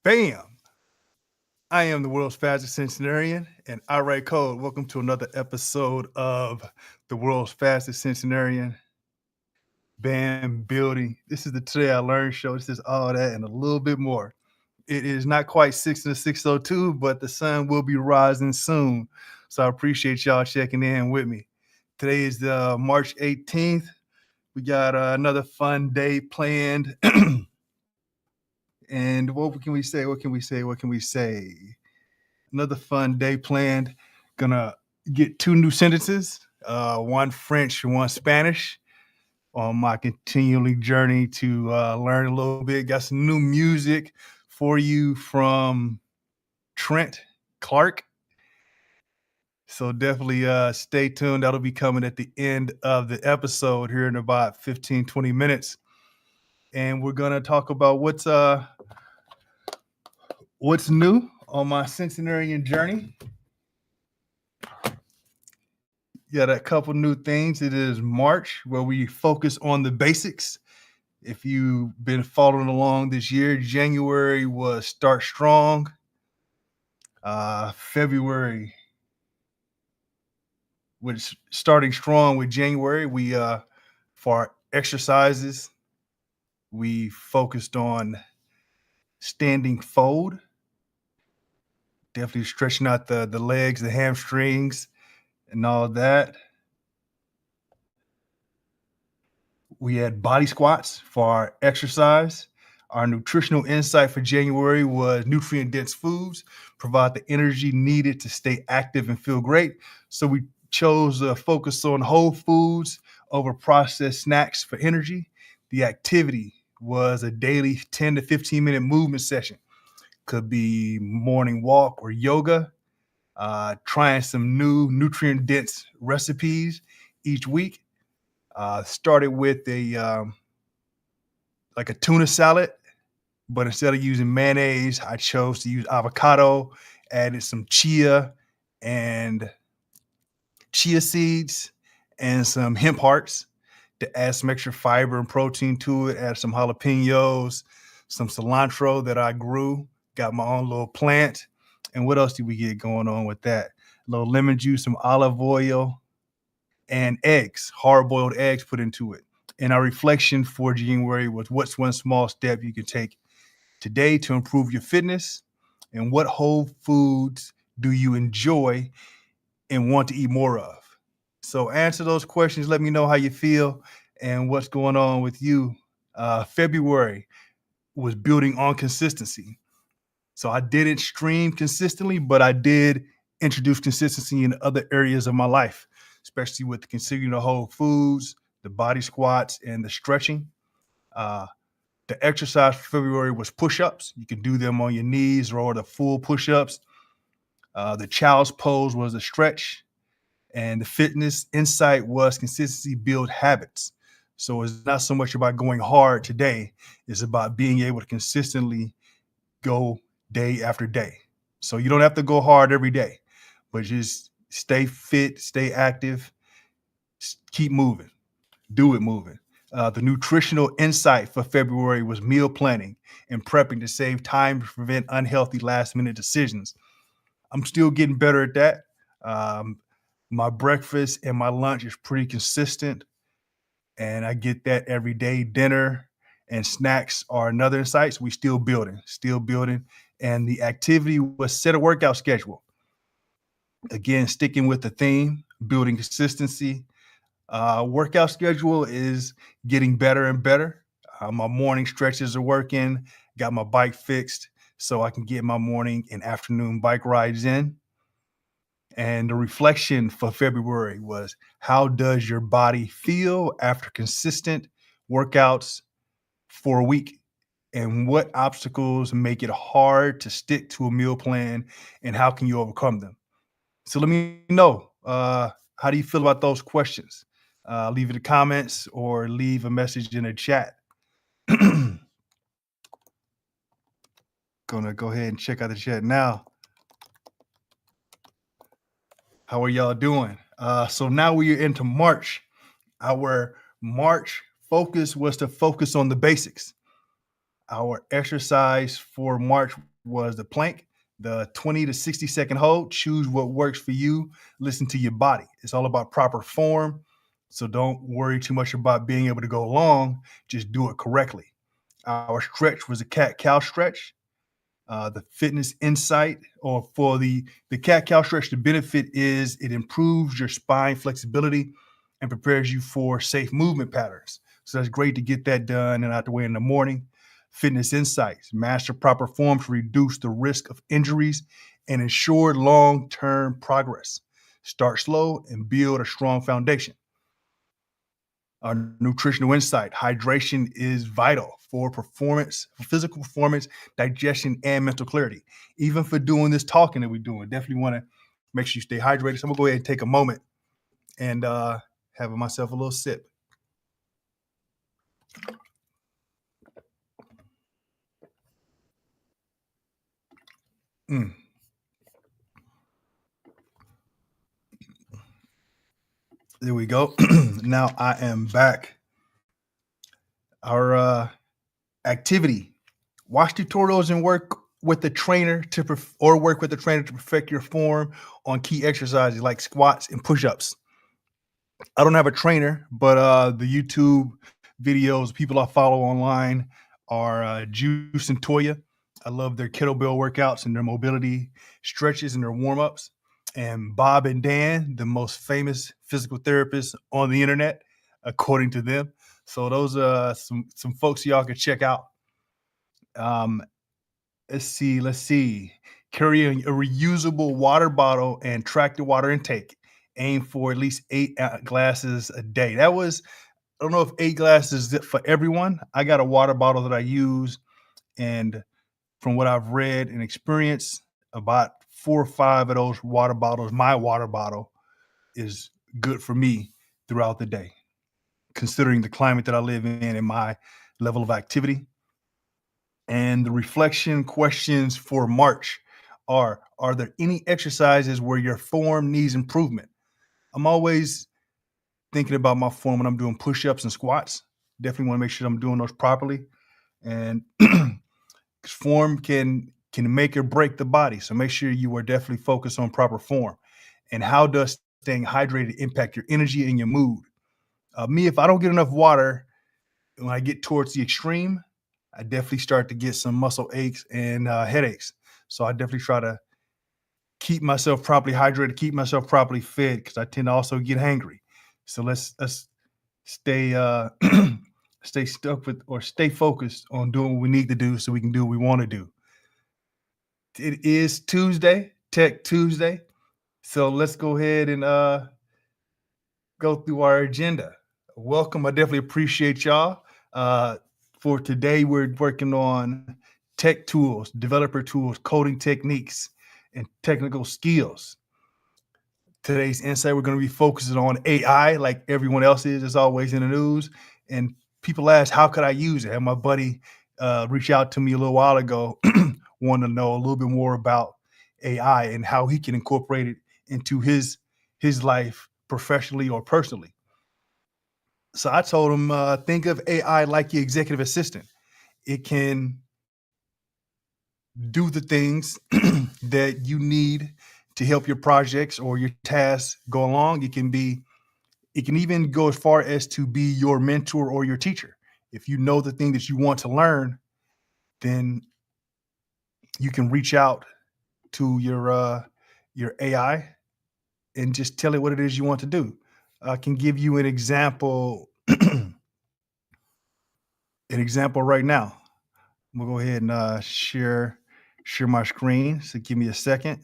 Bam! I am the world's fastest Centenarian, and iWriteCode. Welcome to another episode of the world's fastest Centenarian. Bam, building. This is the Today I Learned show. This is all that and a little bit more. It is not quite 6 to 6:02, but the sun will be rising soon. So I appreciate y'all checking in with me. Today is March 18th. We got another fun day planned. And what can we say? What can we say? Another fun day planned. Gonna get 2 new sentences, one French and one Spanish, on my continually journey to learn a little bit. Got some new music for you from Trent Clark. So definitely stay tuned. That'll be coming at the end of the episode here in about 15, 20 minutes. And we're gonna talk about what's new on my Centenarian journey. Got a couple new things. It is March, where we focus on the basics. If you've been following along this year, January was start strong. February was starting strong with January. We for our exercises, we focused on standing fold, definitely stretching out the legs, the hamstrings, and all that. We had body squats for our exercise. Our nutritional insight for January was nutrient-dense foods provide the energy needed to stay active and feel great. So we chose to focus on whole foods over processed snacks for energy. The activity was a daily 10 to 15-minute movement session. Could be morning walk or yoga. Trying some new nutrient-dense recipes each week. Started with a tuna salad, but instead of using mayonnaise, I chose to use avocado, added some chia seeds and some hemp hearts to add some extra fiber and protein to it, add some jalapenos, some cilantro that I grew, got my own little plant. And what else did we get going on with that? A little lemon juice, some olive oil, and eggs, hard-boiled eggs put into it. And our reflection for January was, what's one small step you can take today to improve your fitness? And what whole foods do you enjoy and want to eat more of? So answer those questions. Let me know how you feel and what's going on with you. February was building on consistency. So I didn't stream consistently, but I did introduce consistency in other areas of my life, especially with considering the whole foods, the body squats, and the stretching. The exercise for February was push-ups. You can do them on your knees or the full push-ups. The child's pose was a stretch. And the fitness insight was consistency build habits. So it's not so much about going hard today. It's about being able to consistently go day after day. So you don't have to go hard every day, but just stay fit, stay active, keep moving, do it moving. The nutritional insight for February was meal planning and prepping to save time to prevent unhealthy last-minute decisions. I'm still getting better at that. My breakfast and my lunch is pretty consistent, and I get that every day. Dinner and snacks are another insight. So we still building. And the activity was set a workout schedule. Again, sticking with the theme, building consistency. Workout schedule is getting better and better. My morning stretches are working, got my bike fixed so I can get my morning and afternoon bike rides in. And the reflection for February was, how does your body feel after consistent workouts for a week? And what obstacles make it hard to stick to a meal plan, and how can you overcome them? So let me know, how do you feel about those questions? Leave it in the comments or leave a message in the chat. Gonna go ahead and check out the chat now. How are y'all doing? So now we are into March. Our March focus was to focus on the basics. Our exercise for March was the plank, the 20 to 60-second hold. Choose what works for you. Listen to your body. It's all about proper form. So don't worry too much about being able to go long. Just do it correctly. Our stretch was a cat-cow stretch. The fitness insight, or for the cat-cow stretch, the benefit is it improves your spine flexibility and prepares you for safe movement patterns. So that's great to get that done and out the way in the morning. Fitness insights, master proper form to reduce the risk of injuries and ensure long-term progress. Start slow and build a strong foundation. Our nutritional insight, hydration is vital for performance, for physical performance, digestion, and mental clarity. Even for doing this talking that we're doing, definitely want to make sure you stay hydrated. So I'm gonna go ahead and take a moment and have myself a little sip. Mm. There we go. Now I am back. Our activity: watch tutorials and work with the trainer to perfect your form on key exercises like squats and push-ups. I don't have a trainer, but the YouTube videos, people I follow online are Juice and Toya. I love their kettlebell workouts and their mobility stretches and their warm-ups. And Bob and Dan, the most famous physical therapists on the internet, according to them. So those are some folks y'all can check out. Um, let's see. Carry a reusable water bottle and track the water intake. Aim for at least 8 glasses a day. I don't know if 8 glasses is for everyone. I got a water bottle that I use, and from what I've read and experienced, about 4 or 5 of those water bottles, my water bottle, is good for me throughout the day, considering the climate that I live in and my level of activity. And the reflection questions for March are there any exercises where your form needs improvement? I'm always thinking about my form when I'm doing push-ups and squats. Definitely want to make sure I'm doing those properly. And form can make or break the body. So make sure you are definitely focused on proper form. And how does staying hydrated impact your energy and your mood? Me, if I don't get enough water, when I get towards the extreme, I definitely start to get some muscle aches and headaches. So I definitely try to keep myself properly hydrated, keep myself properly fed, because I tend to also get hangry. So let's stay stay stuck with, or stay focused on doing what we need to do so we can do what we want to do. It is Tuesday, Tech Tuesday. So let's go ahead and go through our agenda. Welcome. I definitely appreciate y'all. For today, we're working on tech tools, developer tools, coding techniques, and technical skills. Today's insight, we're going to be focusing on AI, like everyone else is, as always, in the news. And people ask, how could I use it? And my buddy reached out to me a little while ago, wanted to know a little bit more about AI and how he can incorporate it into his life professionally or personally. So I told him, think of AI like your executive assistant. It can do the things that you need to help your projects or your tasks go along. It can even go as far as to be your mentor or your teacher. If you know the thing that you want to learn, then you can reach out to your AI and just tell it what it is you want to do. I can give you an example, an example right now. I'm gonna go ahead and share my screen. So give me a second.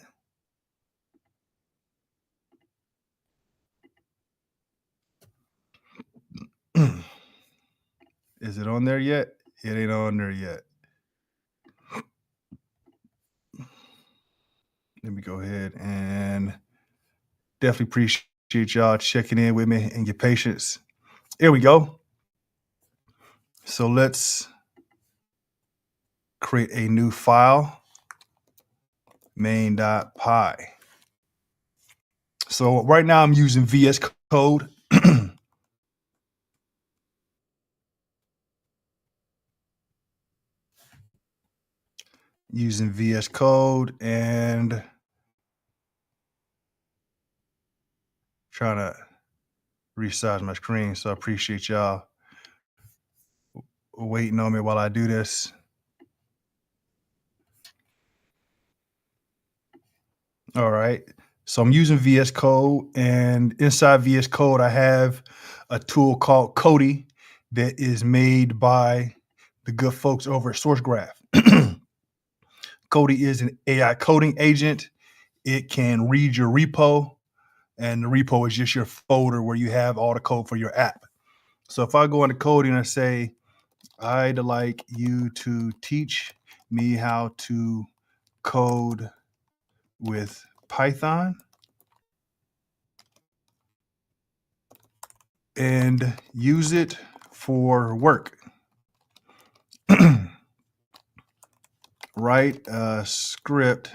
Is it on there yet? It ain't on there yet. Let me go ahead and definitely appreciate y'all checking in with me and your patience. There we go. So let's create a new file, main.py. So right now I'm using VS Code. using VS Code and trying to resize my screen. So I appreciate y'all waiting on me while I do this. All right. So I'm using VS Code, and inside VS Code, I have a tool called Cody that is made by the good folks over at SourceGraph. Cody is an AI coding agent. It can read your repo, and the repo is just your folder where you have all the code for your app. So if I go into coding and I say, I'd like you to teach me how to code with Python and use it for work. Write a script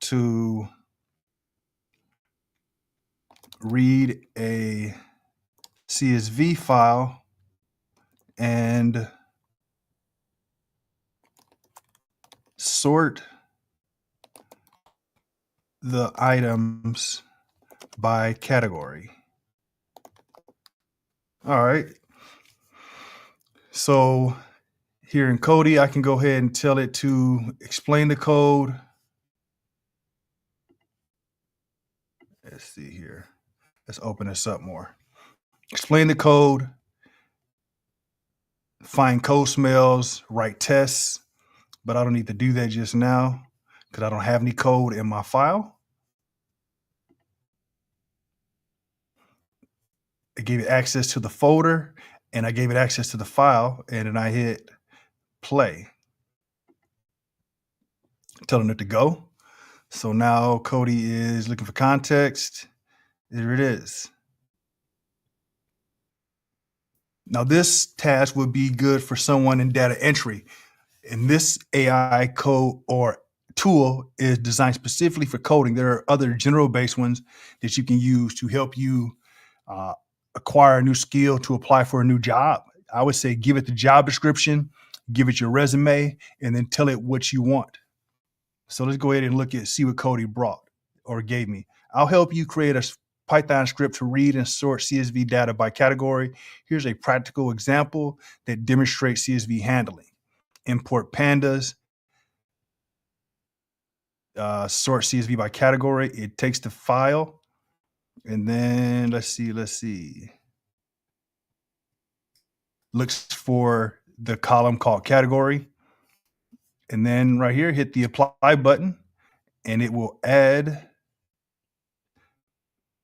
to read a CSV file and sort the items by category. All right. So here in Cody, I can go ahead and tell it to explain the code. Let's see here. Let's open this up more. Explain the code, find code smells, write tests, but I don't need to do that just now because I don't have any code in my file. I gave it access to the folder and I gave it access to the file, and then I hit play, telling it to go. So now Cody is looking for context. There it is. Now this task would be good for someone in data entry. And this AI code or tool is designed specifically for coding. There are other general-based ones that you can use to help you acquire a new skill to apply for a new job. I would say give it the job description, give it your resume, and then tell it what you want. So let's go ahead and see what Cody brought or gave me. I'll help you create a Python script to read and sort CSV data by category. Here's a practical example that demonstrates CSV handling. Import pandas, sort CSV by category. It takes the file, and then let's see. Looks for the column called category. And then right here, hit the apply button, and it will add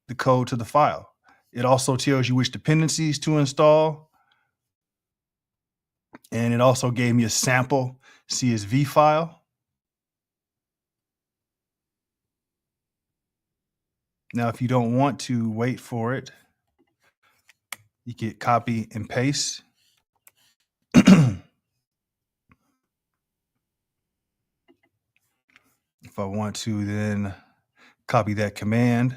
the code to the file. It also tells you which dependencies to install. And it also gave me a sample CSV file. Now, if you don't want to wait for it, you can copy and paste. If I want to, then copy that command.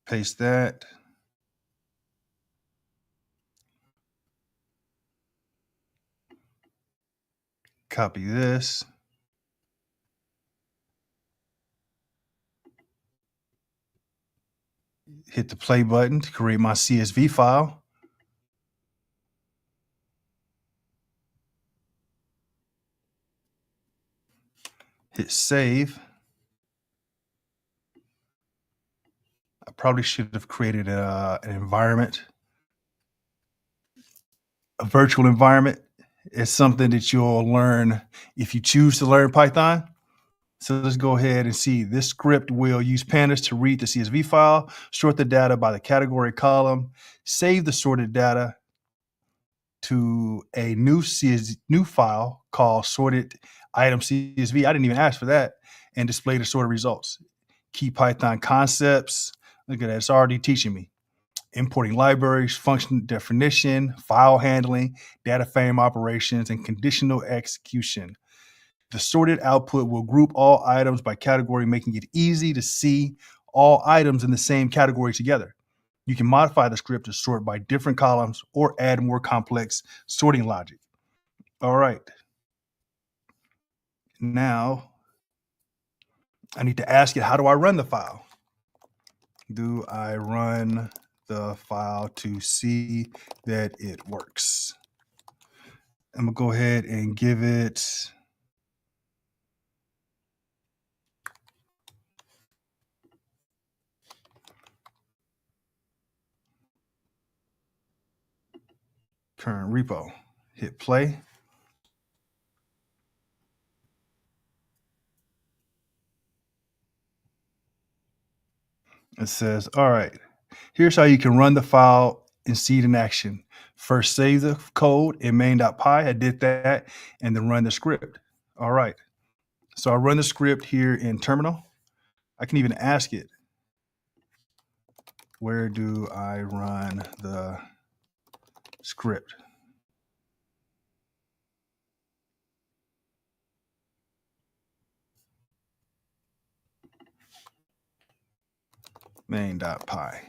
Paste that. Copy this. Hit the play button to create my CSV file. Hit save. I probably should have created an environment, a virtual environment. It's something that you'll learn if you choose to learn Python. So let's go ahead and see. This script will use pandas to read the CSV file, sort the data by the category column, save the sorted data to a new file called sorted item CSV. I didn't even ask for that, and display the sorted results. Key Python concepts. Look at that. It's already teaching me. Importing libraries, function definition, file handling, data frame operations, and conditional execution. The sorted output will group all items by category, making it easy to see all items in the same category together. You can modify the script to sort by different columns or add more complex sorting logic. All right. Now, I need to ask it, how do I run the file? Do I run the file to see that it works? I'm going to go ahead and give it current repo. Hit play. It says, all right, here's how you can run the file and see it in action. First, save the code in main.py. I did that, and then run the script. All right. So I run the script here in terminal. I can even ask it, where do I run the script? Main.py.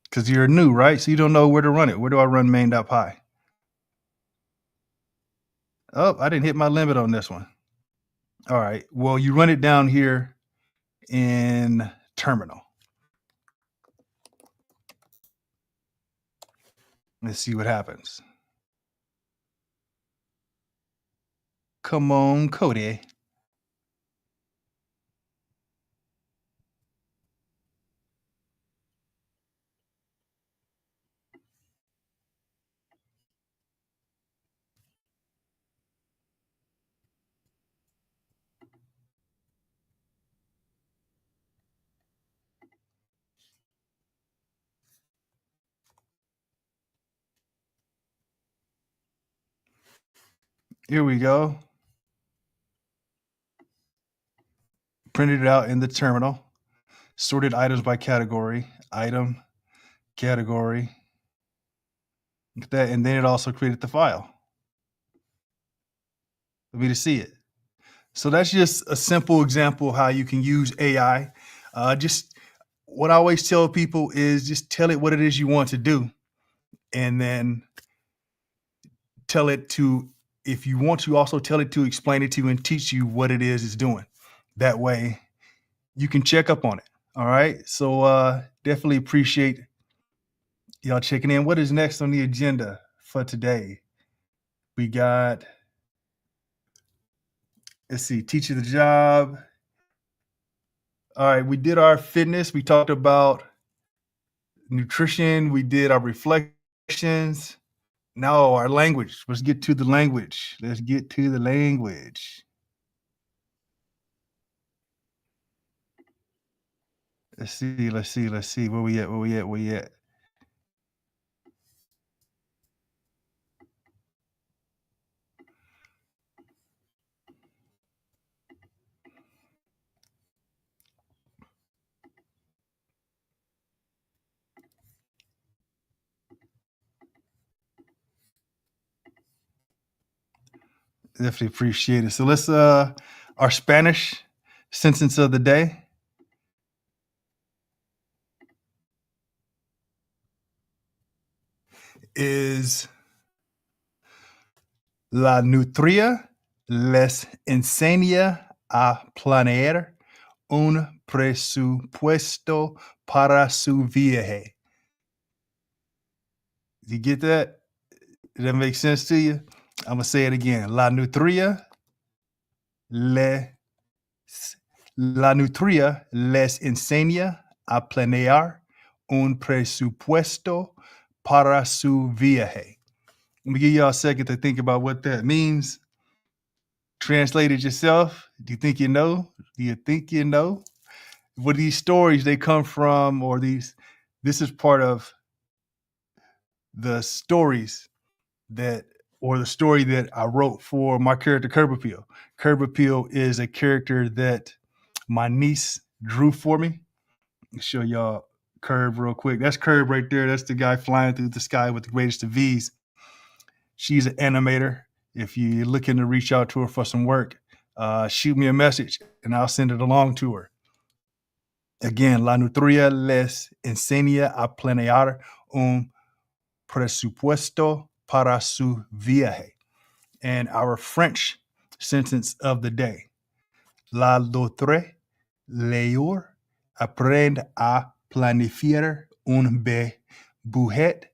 Because you're new, right? So you don't know where to run it. Where do I run main.py? Oh, I didn't hit my limit on this one. All right. Well, you run it down here in terminal. Let's see what happens. Come on, Cody. Here we go. Printed it out in the terminal. Sorted items by category. Item, category. Look at that. And then it also created the file for me to see it. So that's just a simple example of how you can use AI. Just what I always tell people is just tell it what it is you want to do, and then tell it to, if you want to, also tell it to explain it to you and teach you what it is it's doing. That way you can check up on it. All right. So definitely appreciate y'all checking in. What is next on the agenda for today? We got, let's see, teach you the job. All right, we did our fitness. We talked about nutrition. We did our reflections. Now our language. Let's get to the language. Let's get to the language. Let's see. Where we at? Definitely appreciate it. So let's our Spanish sentence of the day is la nutria les enseña a planear un presupuesto para su viaje. You get that? Does that make sense to you? I'm gonna say it again. Le, la nutria les enseña a planear un presupuesto para su viaje. Let me give y'all a second to think about what that means. Translate it yourself. Do you think you know? Do you think you know? What these stories they come from, or this is part of the stories that, or the story that I wrote for my character Curb Appeal. Curb Appeal is a character that my niece drew for me. I'll show y'all Curb real quick. That's Curb right there. That's the guy flying through the sky with the greatest of V's. She's an animator. If you're looking to reach out to her for some work, shoot me a message and I'll send it along to her. Again, la nutria les enseña a planear un presupuesto para su viaje. And our French sentence of the day. La nutria leor aprende a planificar un budget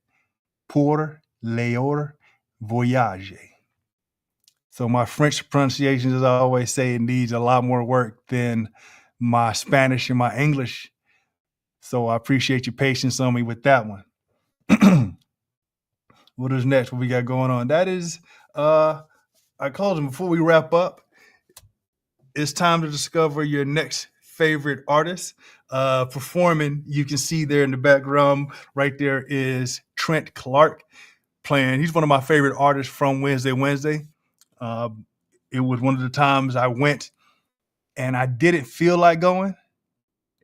pour leur voyage. So my French pronunciation, as I always say, it needs a lot more work than my Spanish and my English. So I appreciate your patience on me with that one. What is next? What we got going on? That is, I called him before we wrap up. It's time to discover your next favorite artist. Performing, you can see there in the background, right there is Trent Clark playing. He's one of my favorite artists from Wednesday. It was one of the times I went and I didn't feel like going.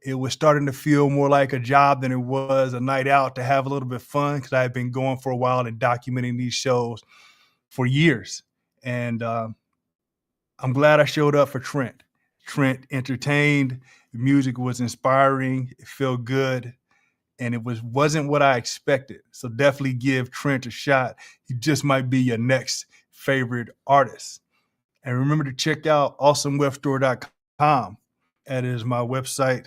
It was starting to feel more like a job than it was a night out to have a little bit of fun, because I had been going for a while and documenting these shows for years. And I'm glad I showed up for Trent. Trent entertained, the music was inspiring, it felt good, and it wasn't what I expected. So definitely give Trent a shot. He just might be your next favorite artist. And remember to check out awesomewebstore.com. That is my website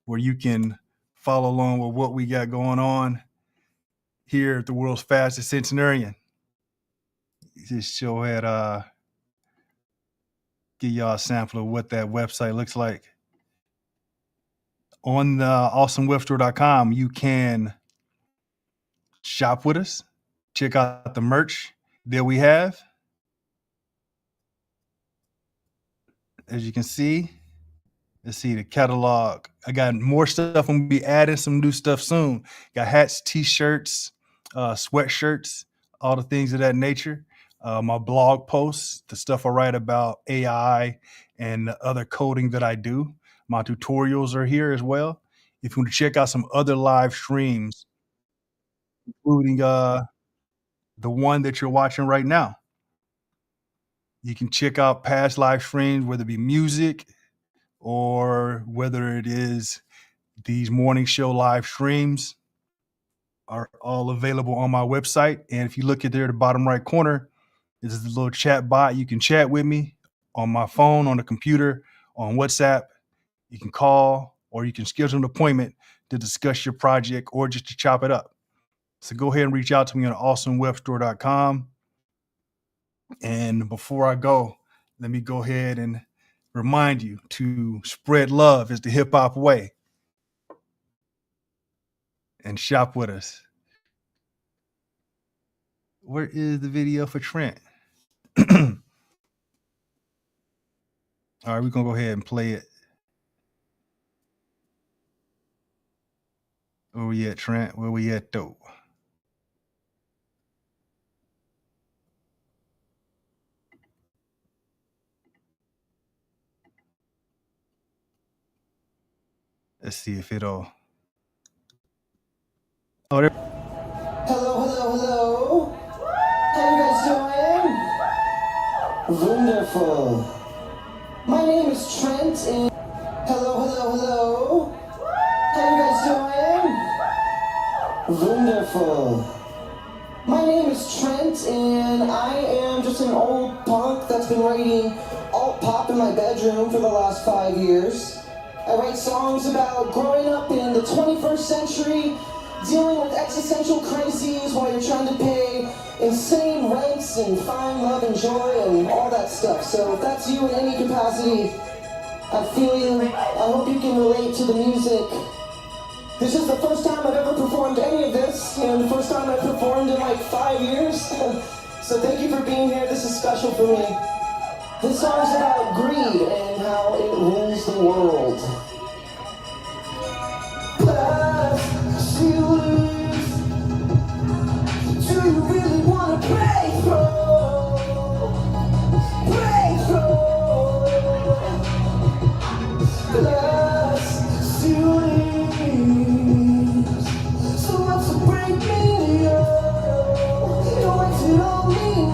where you can follow along with what we got going on here at the world's fastest Centenarian. Just show ahead, give y'all a sample of what that website looks like. On awesomewebstore.com, you can shop with us, check out the merch that we have. As you can see, let's see the catalog. I got more stuff. I'm gonna be adding some new stuff soon. Got hats, t-shirts, sweatshirts, all the things of that nature. My blog posts, the stuff I write about AI and the other coding that I do. My tutorials are here as well. If you want to check out some other live streams, including the one that you're watching right now, you can check out past live streams, whether it be music or whether it is these morning show live streams, are all available on my website. And if you look at there at the bottom right corner, this is the little chat bot. You can chat with me on my phone, on the computer, on WhatsApp. You can call, or you can schedule an appointment to discuss your project or just to chop it up. So go ahead and reach out to me on awesomewebstore.com. And before I go, let me go ahead and remind you to spread love is the hip hop way. And shop with us. Where is the video for Trent? All right, we're gonna go ahead and play it. Where we at, Trent? Where we at, though? Let's see if it'll. Oh, there. Hello. How you guys doing? Wonderful. My name is Trent and hello. How you guys doing? Wonderful. My name is Trent and I am just an old punk that's been writing alt pop in my bedroom for the last 5 years. I write songs about growing up in the 21st century, dealing with existential crises while you're trying to pay insane rents and find love and joy and all that stuff. So if that's you in any capacity, I feel you. I hope you can relate to the music. This is the first time I've ever performed any of this, and the first time I've performed in like 5 years. So thank you for being here. This is special for me. This song is about greed and how it rules the world. Plus, you lose. Do you really want to break through? Break through. Plus, you lose. So what's the break me? What does it all mean?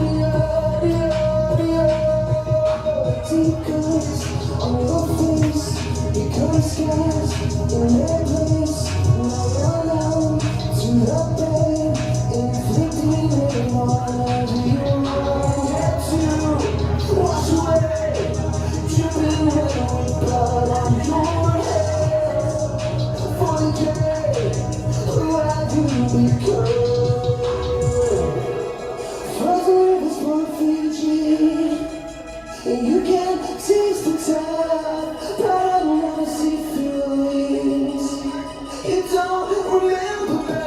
do we could. Frozen rivers for Fiji, and you can taste the time, but I don't wanna see feelings. You don't remember.